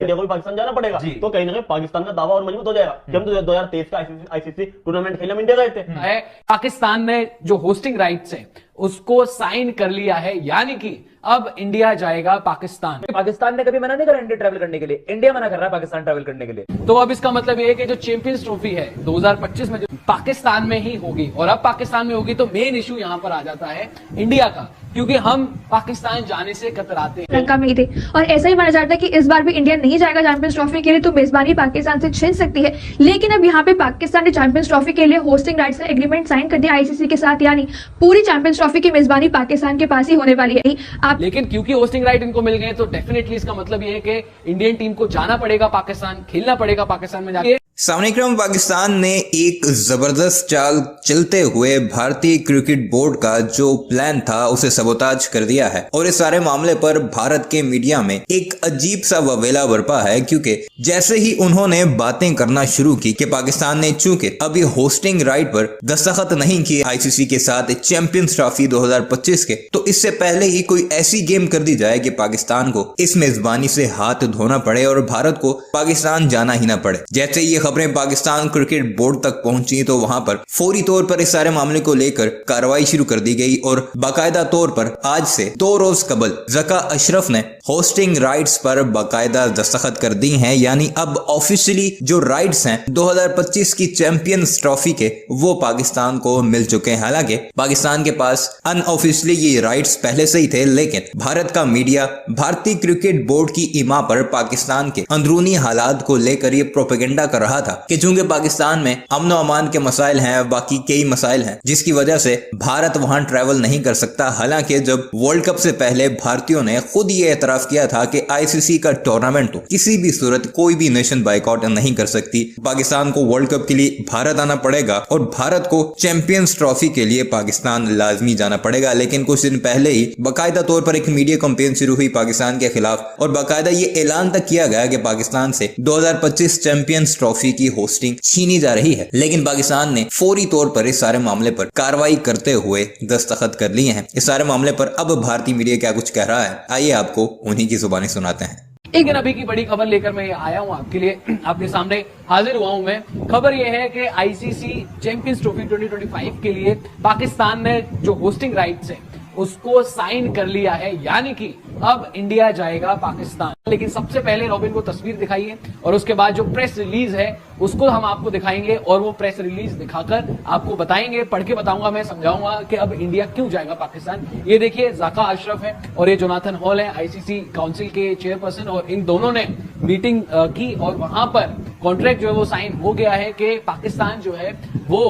India को भी पाकिस्तान जाना पड़ेगा, तो कहीं ना कहीं पाकिस्तान का दावा और मजबूत हो जाएगा कि हम तो 2023 का आईसीसी टूर्नामेंट खेलने में इंडिया गए थे। पाकिस्तान ने जो होस्टिंग राइट्स है उसको साइन कर लिया है, यानी कि अब इंडिया जाएगा पाकिस्तान। पाकिस्तान ने कभी मना नहीं करा इंडिया ट्रैवल करने के लिए, इंडिया मना कर रहा है पाकिस्तान ट्रैवल करने के लिए। तो अब इसका मतलब ये है कि जो चैंपियंस ट्रॉफी है 2025 में जो पाकिस्तान में ही होगी, और अब पाकिस्तान में होगी तो मेन इशू यहां पर आ जाता है इंडिया का, क्योंकि हम पाकिस्तान जाने से कतराते हैं। लंका में ही थे और ऐसा ही माना जाता है कि इस बार भी इंडिया नहीं जाएगा चैंपियंस ट्रॉफी के लिए, तो मेजबानी पाकिस्तान से छिन सकती है। लेकिन अब यहाँ पे पाकिस्तान ने चैंपियंस ट्रॉफी के लिए होस्टिंग राइट्स का एग्रीमेंट साइन कर दिया आईसीसी के साथ, यानी पूरी चैंपियंस ट्रॉफी की मेजबानी पाकिस्तान के पास ही होने वाली है। आप लेकिन क्योंकि होस्टिंग राइट इनको मिल गए तो डेफिनेटली इसका मतलब ये है कि इंडियन टीम को जाना पड़ेगा पाकिस्तान, खेलना पड़ेगा पाकिस्तान में जाके। सामने क्रम पाकिस्तान ने एक जबरदस्त चाल चलते हुए भारतीय क्रिकेट बोर्ड का जो प्लान था उसे सबोताज कर दिया है, और इस सारे मामले पर भारत के मीडिया में एक अजीब सा ववेला बरपा है, क्योंकि जैसे ही उन्होंने बातें करना शुरू की कि पाकिस्तान ने चूंकि अभी होस्टिंग राइट पर दस्तखत नहीं किए आईसीसी के साथ चैंपियंस ट्रॉफी 2025 के, तो इससे पहले ही कोई ऐसी गेम कर दी जाए कि पाकिस्तान को इस मेजबानी से हाथ धोना पड़े और भारत को पाकिस्तान जाना ही ना पड़े। जैसे ये खबरें पाकिस्तान क्रिकेट बोर्ड तक पहुंची तो वहां पर फौरी तौर पर इस सारे मामले को लेकर कार्रवाई शुरू कर दी गई, और बाकायदा तौर पर आज से 2 रोज कबल ज़का अशरफ ने होस्टिंग राइट्स पर बाकायदा दस्तखत कर दी हैं, यानी अब ऑफिशियली जो राइट्स हैं 2025 की चैंपियंस ट्रॉफी के वो पाकिस्तान को मिल चुके हैं। हालांकि पाकिस्तान के पास अनऑफिशियली ये राइट्स पहले से ही थे, लेकिन भारत का मीडिया भारतीय क्रिकेट बोर्ड की इमा पर पाकिस्तान के अंदरूनी हालात को लेकर ये प्रोपेगेंडा कर रहा था कि चूंकि पाकिस्तान में अमन और अमान के मसाइल हैं, बाकी कई मसाइल हैं, जिसकी वजह से भारत वहां ट्रैवल नहीं कर सकता। हालांकि जब वर्ल्ड कप से पहले भारतीयों ने खुद ये एतराफ किया था कि आईसीसी का टूर्नामेंट तो किसी भी सूरत कोई भी नेशन बाइकआउट नहीं कर सकती, पाकिस्तान को वर्ल्ड कप के लिए भारत आना पड़ेगा और भारत को चैंपियंस ट्रॉफी के लिए पाकिस्तान लाजमी जाना पड़ेगा। लेकिन कुछ दिन पहले ही बाकायदा तौर पर एक मीडिया कैंपेन शुरू हुई पाकिस्तान के खिलाफ, और बाकायदा ये ऐलान तक किया गया कि पाकिस्तान से 2025 चैंपियंस ट्रॉफी की होस्टिंग छीनी जा रही है। लेकिन पाकिस्तान ने फौरी तौर पर इस सारे मामले पर कार्रवाई करते हुए दस्तखत कर लिए हैं। इस सारे मामले पर अब भारतीय मीडिया क्या कुछ कह रहा है, आइए आपको उन्हीं की जुबानी सुनाते हैं। एक दिन अभी की बड़ी खबर लेकर मैं आया हूं आपके लिए, आपके सामने हाजिर हुआ हूं मैं। खबर यह है कि आईसीसी चैंपियंस ट्रॉफी 2025 के लिए पाकिस्तान ने जो होस्टिंग राइट्स है उसको साइन कर लिया है, यानी कि अब इंडिया जाएगा पाकिस्तान। लेकिन सबसे पहले रॉबिन को तस्वीर दिखाइए और उसके बाद जो प्रेस रिलीज है उसको हम आपको दिखाएंगे, और वो प्रेस रिलीज दिखाकर आपको बताएंगे, पढ़ के बताऊंगा, मैं समझाऊंगा कि अब इंडिया क्यों जाएगा पाकिस्तान। ये देखिए ज़का अशरफ है और ये जोनाथन हॉल है, आईसीसी काउंसिल के चेयरपर्सन, और इन दोनों ने मीटिंग की और वहां पर कॉन्ट्रैक्ट जो है वो साइन हो गया है कि पाकिस्तान जो है वो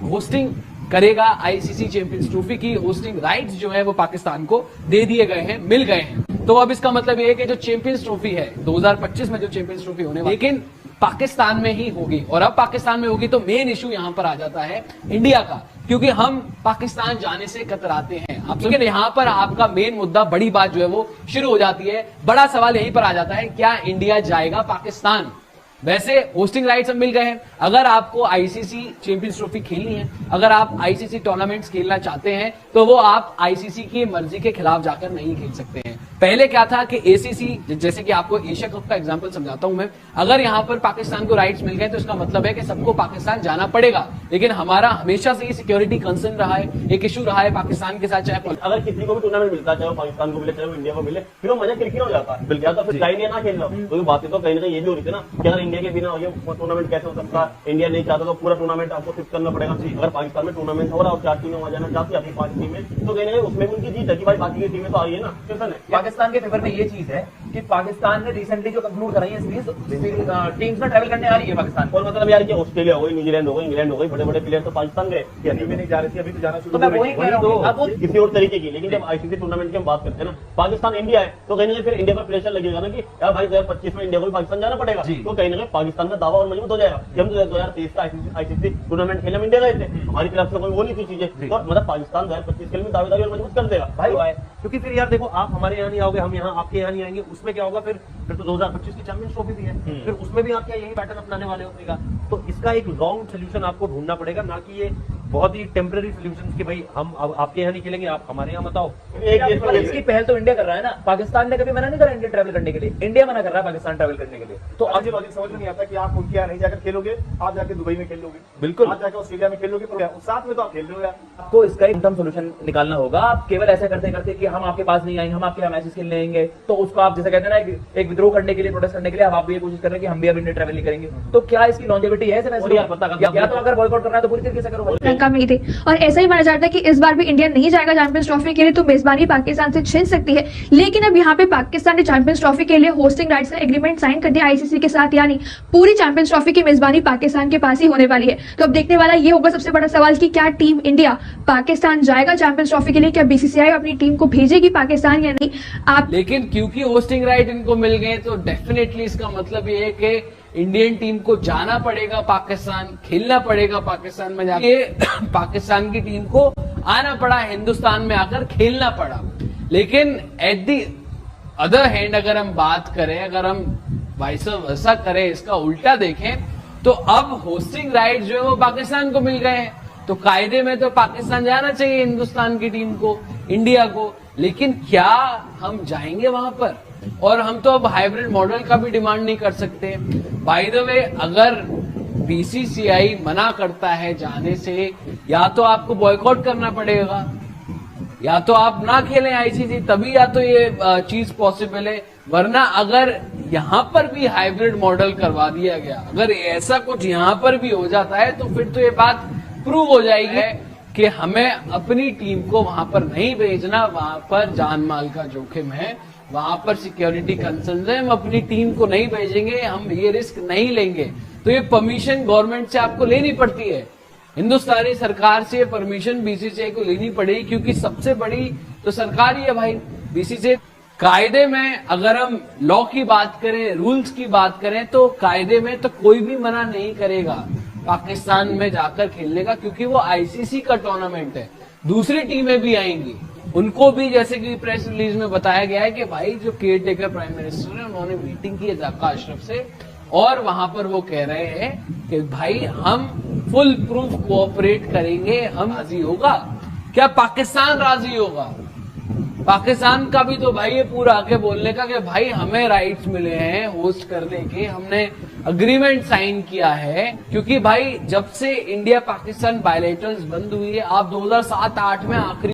होस्टिंग करेगा आईसीसी चैंपियंस ट्रॉफी की। होस्टिंग राइट्स जो है वो पाकिस्तान को दे दिए गए हैं, मिल गए हैं। तो अब इसका मतलब ये है कि जो चैंपियंस ट्रॉफी है 2025 में जो चैंपियंस ट्रॉफी होने वाली, लेकिन पाकिस्तान में ही होगी, और अब पाकिस्तान में होगी तो मेन इशू यहां पर आ जाता है इंडिया का, क्योंकि हम पाकिस्तान जाने से कतराते हैं। आप लेकिन यहां पर आपका मेन मुद्दा, बड़ी बात जो है वो शुरू हो जाती है। बड़ा सवाल यहीं पर आ जाता है, क्या इंडिया जाएगा पाकिस्तान? वैसे होस्टिंग राइट्स मिल गए हैं। अगर आपको आईसीसी चैंपियंस ट्रॉफी खेलनी है, अगर आप आईसीसी टूर्नामेंट्स खेलना चाहते हैं, तो वो आप आईसीसी की मर्जी के खिलाफ जाकर नहीं खेल सकते हैं। पहले क्या था कि एसीसी, जैसे कि आपको एशिया कप का एग्जांपल समझाता हूं मैं, अगर यहां पर पाकिस्तान को राइट्स मिल गए तो इसका मतलब है कि सबको पाकिस्तान जाना पड़ेगा। लेकिन हमारा हमेशा से ये सिक्योरिटी कंसर्न रहा है, एक इशू रहा है पाकिस्तान के साथ। चाहे अगर किसी को भी टूर्नामेंट मिलता है, चाहे पाकिस्तान को मिले चाहे इंडिया को मिले, फिर वो मजा क्रिकेट हो जाता है। बिल्कुल, तो फिर इंडिया ना खेलना, तो बातें तो कहीं ना कहीं ये भी हो रही थी ना कि अगर इंडिया के बिना ये टूर्नामेंट कैसे हो सकता है, इंडिया नहीं चाहता तो पूरा टूर्नामेंट आपको फिक्स करना पड़ेगा। अगर पाकिस्तान में टूर्नामेंट हो रहा और 4 टीमें वहां जाना चाहती है, 5 टीमें, तो कहीं ना कहीं उसमें उनकी जीत है कि भाई बाकी की टीमें तो आ रही है ना। पाकिस्तान के फेवर में ये चीज है कि पाकिस्तान ने रिसेंटली जो कंक्लूड कराई है सीरीज, टीम्स में ट्रैवल करने आ रही है पाकिस्तान। और मतलब यार कि ऑस्ट्रेलिया हो गई, न्यूजीलैंड हो गई, इंग्लैंड हो गई, बड़े बड़े प्लेयर तो पाकिस्तान गए, टीमें नहीं जा रही थी, अभी तो जाना शुरू तो मैं वही कह रहा हूं, अब किसी और तरीके की। लेकिन जब आईसीसी टूर्नामेंट की हम बात करते हैं ना, पाकिस्तान इंडिया है, तो कहीं ना कहीं फिर इंडिया पर प्रेशर लगेगा ना कि यार भाई 2025 में इंडिया को भी पाकिस्तान जाना पड़ेगा, तो कहीं ना कहीं पाकिस्तान का दावा और मजबूत हो जाएगा कि हम 2023 का आईसीसी टूर्नामेंट खेलने में इंडिया गए थे, हमारी तरफ से कोई वो नहीं थी चीजें, तो मतलब पाकिस्तान 2025 के लिए दावेदारी और मजबूत कर देगा भाई। क्योंकि फिर यार देखो, आप हमारे यहाँ नहीं आओगे, हम यहाँ आपके यहाँ नहीं आएंगे, उसमें क्या होगा? फिर तो 2025 की चैंपियंस ट्रॉफी भी है, फिर उसमें भी आप क्या यही पैटर्न अपनाने वाले होगा? तो इसका एक लॉन्ग सोल्यूशन आपको ढूंढना पड़ेगा, ना कि ये बहुत ही टेम्पररी सोल्यूशन कि भाई हम अब आपके यहाँ नहीं खेलेंगे, आप हमारे यहाँ बताओ। एक देश पर इसकी पहल तो इंडिया कर रहा है ना, पाकिस्तान ने कभी मना नहीं करा इंडिया ट्रैवल करने के लिए, इंडिया मना कर रहा है पाकिस्तान ट्रैवल करने के लिए। तो अब ये लॉजिक समझ में नहीं आता कि आप उनके यहाँ नहीं जाकर खेलोगे, आप जाके दुबई में खेल लोगे, बिल्कुल। आप जाकर ऑस्ट्रेलिया में खेल लोगे, तो साथ में तो आप खेल रहे हो यार। आपको इसका एक टर्म सोल्यूशन निकालना होगा। आप केवल ऐसा करते करते कि हम आपके पास नहीं आएंगे, हम आपके यहाँ मैचेस खेलने आएंगे, तो उसको आप जैसे कहते हैं ना एक विद्रोह करने के लिए, प्रोटेस्ट करने के लिए आप भी ये कोशिश कर रहे हैं कि हम भी अब इंडिया ट्रैवल नहीं करेंगे। तो क्या इसकी लॉन्जेविटी है? और यार पता या तो अगर बॉयकॉट करना है तो पूरी तरीके से करो। श्रीलंका में ही थे और ऐसा ही माना जाता है कि इस बार भी इंडिया नहीं जाएगा चैंपियंस ट्रॉफी के लिए, तो मेजबानी पाकिस्तान से छीन सकती है। लेकिन अब यहाँ पे पाकिस्तान ने चैंपियंस ट्रॉफी के लिए होस्टिंग राइट्स का एग्रीमेंट साइन कर दिया आईसीसी के साथ, यानी पूरी चैंपियंस ट्रॉफी की मेजबानी पाकिस्तान के पास ही होने वाली है। तो अब देखने वाला ये होगा सबसे बड़ा सवाल कि क्या टीम इंडिया पाकिस्तान जाएगा चैंपियंस ट्रॉफी के लिए, क्या बीसीसीआई अपनी टीम को भेजेगी पाकिस्तान या नहीं। आप लेकिन क्योंकि होस्टिंग राइट इनको मिल गए तो डेफिनेटली इसका मतलब ये है कि इंडियन टीम को जाना पड़ेगा पाकिस्तान, खेलना पड़ेगा पाकिस्तान में जाके। पाकिस्तान की टीम को आना पड़ा, हिंदुस्तान में आकर खेलना पड़ा। लेकिन एट दी अदर हैंड अगर हम बात करें, अगर हम वैसा वैसा करें, इसका उल्टा देखें, तो अब होस्टिंग राइट जो है वो पाकिस्तान को मिल गए हैं, तो कायदे में तो पाकिस्तान जाना चाहिए हिंदुस्तान की टीम को, इंडिया को। लेकिन क्या हम जाएंगे वहां पर? और हम तो अब हाइब्रिड मॉडल का भी डिमांड नहीं कर सकते। बाय द वे, अगर बीसीसीआई मना करता है जाने से, या तो आपको बॉयकॉट करना पड़ेगा, या तो आप ना खेलें आईसीसी, तभी या तो ये चीज पॉसिबल है। वरना अगर यहां पर भी हाइब्रिड मॉडल करवा दिया गया, अगर ऐसा कुछ यहां पर भी हो जाता है, तो फिर तो ये बात प्रूव हो जाएगी कि हमें अपनी टीम को वहां पर नहीं भेजना, वहां पर जान माल का जोखिम है, वहां पर सिक्योरिटी कंसर्न है, हम अपनी टीम को नहीं भेजेंगे, हम ये रिस्क नहीं लेंगे। तो ये परमिशन गवर्नमेंट से आपको लेनी पड़ती है, हिंदुस्तानी सरकार से परमिशन बीसीसीआई को लेनी पड़ेगी, क्योंकि सबसे बड़ी तो सरकार ही है भाई, बीसीसीआई। कायदे में अगर हम लॉ की बात करें, रूल्स की बात करें, तो कायदे में तो कोई भी मना नहीं करेगा पाकिस्तान में जाकर खेलने का, क्योंकि वो आईसीसी का टूर्नामेंट है। दूसरी टीमें भी आएंगी, उनको भी जैसे कि प्रेस रिलीज में बताया गया है कि भाई जो केयर टेकर प्राइम मिनिस्टर है, उन्होंने मीटिंग की है ज़ाका अशरफ से, और वहां पर वो कह रहे हैं कि भाई हम फुल प्रूफ कोऑपरेट करेंगे, हम राजी होगा। क्या पाकिस्तान राजी होगा? पाकिस्तान का भी तो भाई ये पूरा आके बोलने का कि भाई हमें राइट्स मिले हैं होस्ट करने के, हमने अग्रीमेंट साइन किया है। क्योंकि भाई जब से इंडिया पाकिस्तान बायलैटरल्स बंद हुई है, आप 2007-8 में आखिरी